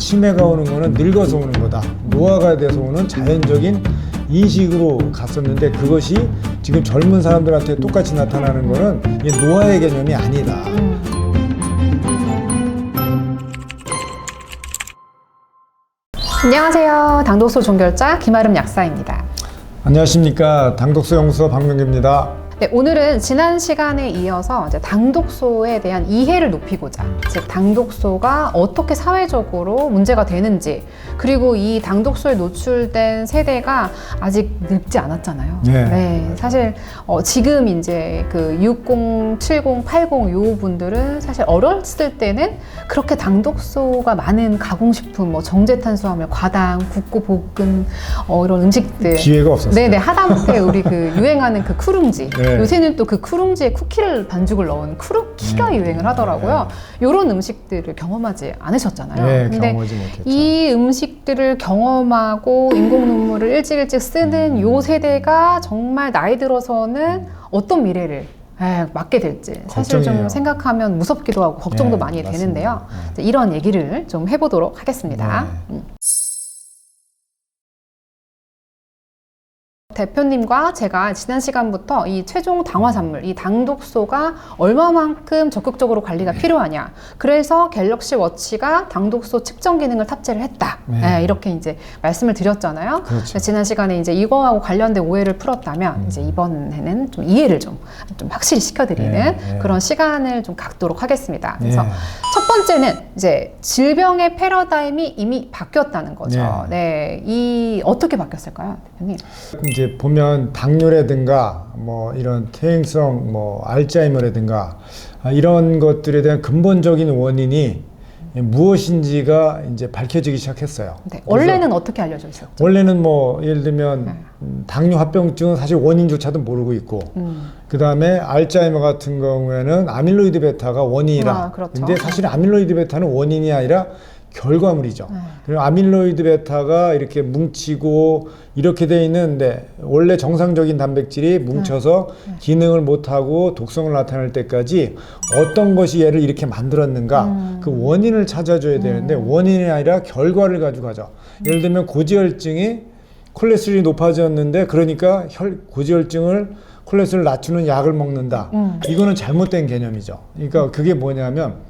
치매가 오는 거는 늙어서 오는 거다, 노화가 돼서 오는 자연적인 인식으로 갔었는데 그것이 지금 젊은 사람들한테 똑같이 나타나는 거는 이게 노화의 개념이 아니다. 안녕하세요. 당독소 종결자 김아름 약사입니다. 안녕하십니까. 당독소 연구소 박명규입니다. 네, 오늘은 지난 시간에 이어서 이제 당독소에 대한 이해를 높이고자, 즉 당독소가 어떻게 사회적으로 문제가 되는지, 그리고 이 당독소에 노출된 세대가 아직 늙지 않았잖아요. 네. 사실 지금 이제 그 60, 70, 80 요 분들은 사실 어렸을 때는 그렇게 당독소가 많은 가공식품, 뭐 정제탄수화물, 과당, 굽고 볶은 이런 음식들 기회가 없었어요. 네네, 하다못해 우리 그 유행하는 그 쿠룽지. 네. 요새는 또 그 쿠룽지에 쿠키를 반죽을 넣은 쿠루키가 유행을 하더라고요. 이런 음식들을 경험하지 않으셨잖아요. 네, 근데 경험하지 못했죠. 이 음식들을 경험하고 인공 눈물을 일찍 쓰는 요 세대가 정말 나이 들어서는 어떤 미래를 맞게 될지 사실 걱정이에요. 좀 생각하면 무섭기도 하고 걱정도 네, 많이 맞습니다. 되는데요. 이런 얘기를 좀 해보도록 하겠습니다. 네. 대표님과 제가 지난 시간부터 이 최종 당화산물, 이 당독소가 얼마만큼 적극적으로 관리가 필요하냐. 그래서 갤럭시 워치가 당독소 측정 기능을 탑재를 했다. 네. 이렇게 이제 말씀을 드렸잖아요. 그렇죠. 지난 시간에 이제 이거하고 관련된 오해를 풀었다면 이제 이번에는 좀 이해를 좀 확실히 시켜드리는 네. 그런 시간을 좀 갖도록 하겠습니다. 그래서 네. 첫 번째는 이제 질병의 패러다임이 이미 바뀌었다는 거죠. 네. 이 어떻게 바뀌었을까요, 대표님? 이제 보면 당뇨라든가 뭐 이런 퇴행성 뭐 알츠하이머라든가 이런 것들에 대한 근본적인 원인이 무엇인지가 이제 밝혀지기 시작했어요. 네. 원래는 어떻게 알려져 있었죠? 원래는 뭐 예를 들면 당뇨 합병증은 사실 원인조차도 모르고 있고 그 다음에 알츠하이머 같은 경우에는 아밀로이드 베타가 원인이라. 그렇죠. 근데 사실 아밀로이드 베타는 원인이 아니라 결과물이죠. 그리고 아밀로이드 베타가 이렇게 뭉치고 이렇게 돼 있는데 원래 정상적인 단백질이 뭉쳐서 기능을 못하고 독성을 나타낼 때까지 어떤 것이 얘를 이렇게 만들었는가 그 원인을 찾아줘야 되는데 원인이 아니라 결과를 가지고 가죠. 예를 들면 고지혈증이 콜레스테롤이 높아졌는데 그러니까 고지혈증을 콜레스테롤을 낮추는 약을 먹는다. 이거는 잘못된 개념이죠. 그러니까 그게 뭐냐면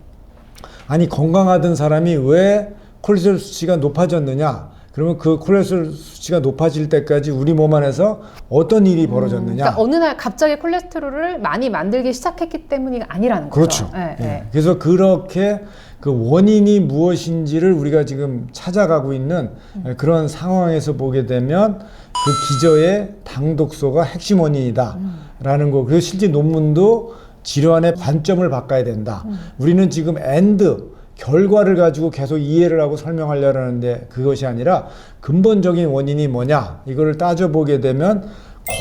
아니 건강하던 사람이 왜 콜레스테롤 수치가 높아졌느냐? 그러면 그 콜레스테롤 수치가 높아질 때까지 우리 몸 안에서 어떤 일이 벌어졌느냐? 그러니까 어느 날 갑자기 콜레스테롤을 많이 만들기 시작했기 때문이 아니라는 거죠. 그렇죠. 그래서 그렇게 그 원인이 무엇인지를 우리가 지금 찾아가고 있는 그런 상황에서 보게 되면 그 기저의 당독소가 핵심 원인이다라는 거. 그리고 실제 논문도 질환의 관점을 바꿔야 된다. 우리는 지금 결과를 가지고 계속 이해를 하고 설명하려고 하는데 그것이 아니라 근본적인 원인이 뭐냐 이거를 따져보게 되면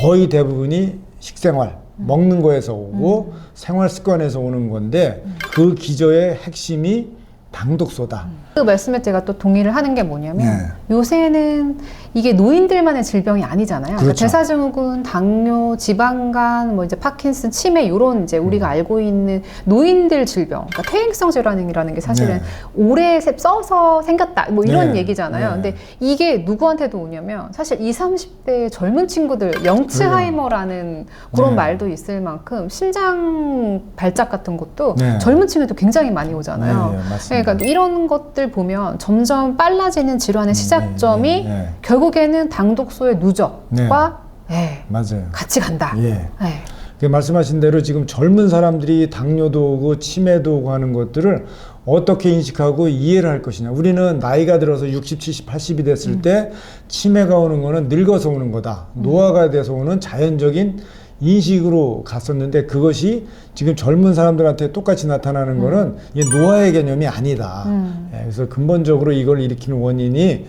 거의 대부분이 식생활, 먹는 거에서 오고 생활 습관에서 오는 건데 그 기저의 핵심이 당독소다. 그 말씀에 제가 또 동의를 하는 게 뭐냐면 요새는 이게 노인들만의 질병이 아니잖아요. 그렇죠. 그러니까 대사증후군, 당뇨, 지방간, 뭐 이제 파킨슨, 치매 이런 이제 우리가 알고 있는 노인들 질병, 그러니까 퇴행성 질환이라는 게 사실은 오래 써서 생겼다, 뭐 이런 얘기잖아요. 근데 이게 누구한테도 오냐면 사실 20, 30대 젊은 친구들 영츠하이머라는 그런 말도 있을 만큼 심장 발작 같은 것도 젊은 층에도 굉장히 많이 오잖아요. 맞습니다. 그러니까 이런 것들 보면 점점 빨라지는 질환의 시작점이 결국에는 당독소의 누적과 맞아요. 같이 간다. 그 말씀하신 대로 지금 젊은 사람들이 당뇨도 오고 치매도 오고 하는 것들을 어떻게 인식하고 이해를 할 것이냐. 우리는 나이가 들어서 60, 70, 80이 됐을 때 치매가 오는 거는 늙어서 오는 거다. 노화가 돼서 오는 자연적인 인식으로 갔었는데 그것이 지금 젊은 사람들한테 똑같이 나타나는 거는 이게 노화의 개념이 아니다. 그래서 근본적으로 이걸 일으키는 원인이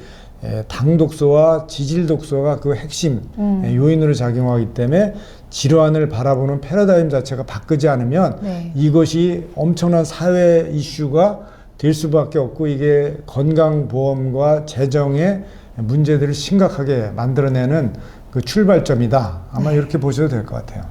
당독소와 지질독소가 그 핵심 요인으로 작용하기 때문에 질환을 바라보는 패러다임 자체가 바뀌지 않으면 이것이 엄청난 사회 이슈가 될 수밖에 없고 이게 건강보험과 재정의 문제들을 심각하게 만들어내는 그 출발점이다. 아마 이렇게 보셔도 될 것 같아요.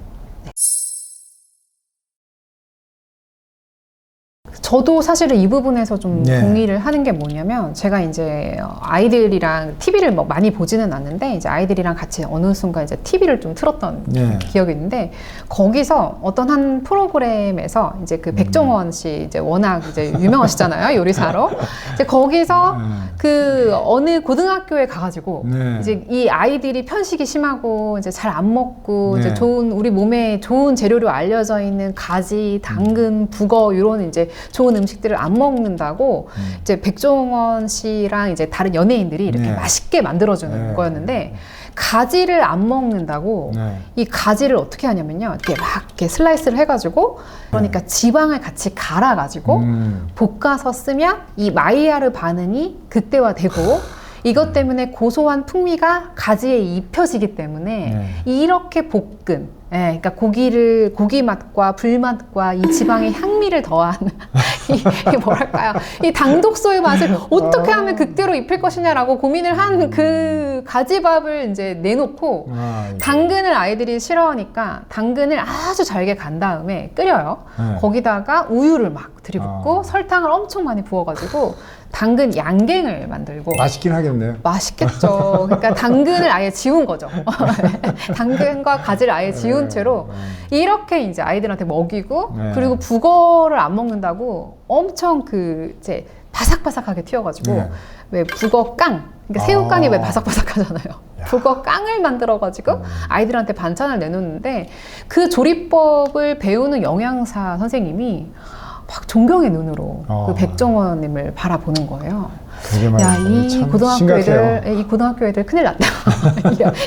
저도 사실은 이 부분에서 좀 네. 동의를 하는 게 뭐냐면 제가 이제 아이들이랑 TV를 뭐 많이 보지는 않는데 이제 아이들이랑 같이 어느 순간 이제 TV를 좀 틀었던 네. 기억이 있는데 거기서 어떤 한 프로그램에서 이제 그 백종원 씨 이제 워낙 이제 유명하시잖아요 요리사로 이제 거기서 그 어느 고등학교에 가가지고 네. 이제 이 아이들이 편식이 심하고 이제 잘 안 먹고 네. 이제 좋은 우리 몸에 좋은 재료로 알려져 있는 가지, 당근, 북어 이런 이제 좋은 음식들을 안 먹는다고 이제 백종원 씨랑 이제 다른 연예인들이 이렇게 네. 맛있게 만들어주는 네. 거였는데 가지를 안 먹는다고 네. 이 가지를 어떻게 하냐면요 이렇게 막 이렇게 슬라이스를 해가지고 그러니까 지방을 같이 갈아가지고 볶아서 쓰면 이 마이야르 반응이 극대화되고 이것 때문에 고소한 풍미가 가지에 입혀지기 때문에 이렇게 볶은 그러니까 고기 맛과 불맛과 이 지방의 향미를 더한 이 뭐랄까요 이 당독소의 맛을 어떻게 하면 극대로 입힐 것이냐라고 고민을 한 그 가지밥을 이제 내놓고 당근을 아이들이 싫어하니까 당근을 아주 잘게 간 다음에 끓여요. 네. 거기다가 우유를 막 들이붓고 설탕을 엄청 많이 부어가지고 당근 양갱을 만들고 맛있긴 하겠네요. 맛있겠죠. 그러니까 당근을 아예 지운 거죠. 당근과 가지를 아예 지운 채로 이렇게 이제 아이들한테 먹이고 네. 그리고 북어를 안 먹는다고 엄청 그 이제 바삭바삭하게 튀어가지고 네. 왜 북어 깡 그러니까 새우깡이 왜 바삭바삭하잖아요. 북어 깡을 만들어가지고 아이들한테 반찬을 내놓는데 그 조리법을 배우는 영양사 선생님이 막 존경의 눈으로 그 백종원님을 바라보는 거예요. 되게 야, 많이 이 참 고등학교 심각해요. 애들, 이 고등학교 애들 큰일 났다.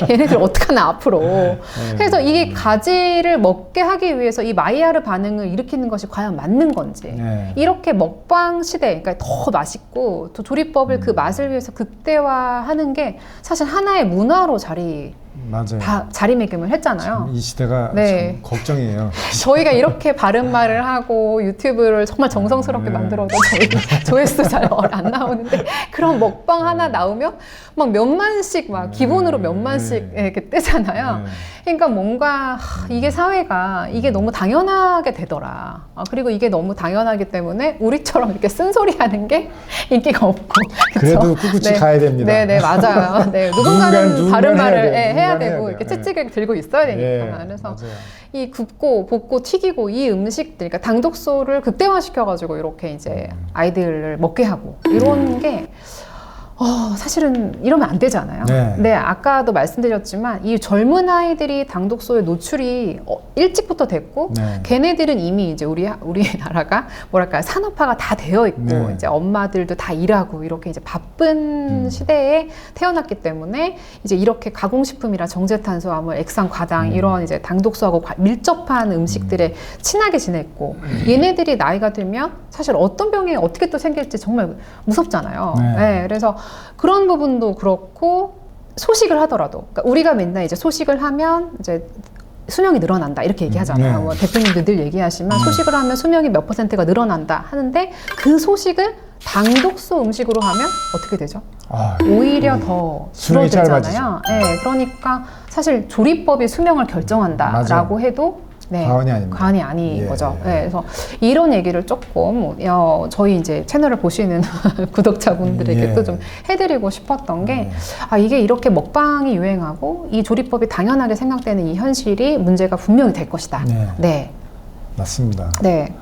얘네들 어떡하나 앞으로. 그래서 이게 가지를 먹게 하기 위해서 이 마이야르 반응을 일으키는 것이 과연 맞는 건지. 네. 이렇게 먹방 시대, 그러니까 더 맛있고 또 조리법을 그 맛을 위해서 극대화하는 게 사실 하나의 문화로 맞아요. 자리매김을 했잖아요. 이 시대가 네. 참 걱정이에요. 저희가 이렇게 바른 말을 하고 유튜브를 정말 정성스럽게 만들어도 저희 조회수 잘 안 나오는데 그런 먹방 하나 나오면 막 몇만씩 막 기본으로 몇만씩 이렇게 뜨잖아요. 그러니까 뭔가 이게 사회가 이게 너무 당연하게 되더라. 그리고 이게 너무 당연하기 때문에 우리처럼 이렇게 쓴소리하는 게 인기가 없고. 그래도 꿋꿋이 가야 됩니다. 네, 맞아요. 네, 누군가는 바른 말을 해야 되고 돼요. 이렇게 채찍을 들고 있어야 되니까. 그래서 맞아요. 이 굽고 볶고 튀기고 이 음식들, 그러니까 당독소를 극대화시켜가지고 이렇게 이제 아이들을 먹게 하고 이런 게 사실은 이러면 안 되잖아요. 네, 아까도 말씀드렸지만 이 젊은 아이들이 당독소에 노출이 일찍부터 됐고 걔네들은 이미 이제 우리나라가 뭐랄까 산업화가 다 되어 있고 이제 엄마들도 다 일하고 이렇게 이제 바쁜 시대에 태어났기 때문에 이제 이렇게 가공식품이나 정제탄수화물, 액상과당 이런 이제 당독소하고 밀접한 음식들에 친하게 지냈고 얘네들이 나이가 들면 사실 어떤 병이 어떻게 또 생길지 정말 무섭잖아요. 네, 그래서 그런 부분도 그렇고 소식을 하더라도 그러니까 우리가 맨날 이제 소식을 하면 이제 수명이 늘어난다 이렇게 얘기하잖아요. 뭐 대표님도 늘 얘기하시면 소식을 하면 수명이 몇 %가 늘어난다 하는데 그 소식을 당독소 음식으로 하면 어떻게 되죠? 오히려 더 줄어들잖아요. 네, 그러니까 사실 조리법이 수명을 결정한다라고 해도 과언이 아닙니다. 과언이 아닌 거죠. 네, 그래서 이런 얘기를 조금 저희 이제 채널을 보시는 구독자분들에게도 좀 해드리고 싶었던 게 이게 이렇게 먹방이 유행하고 이 조리법이 당연하게 생각되는 이 현실이 문제가 분명히 될 것이다. 네. 맞습니다. 네.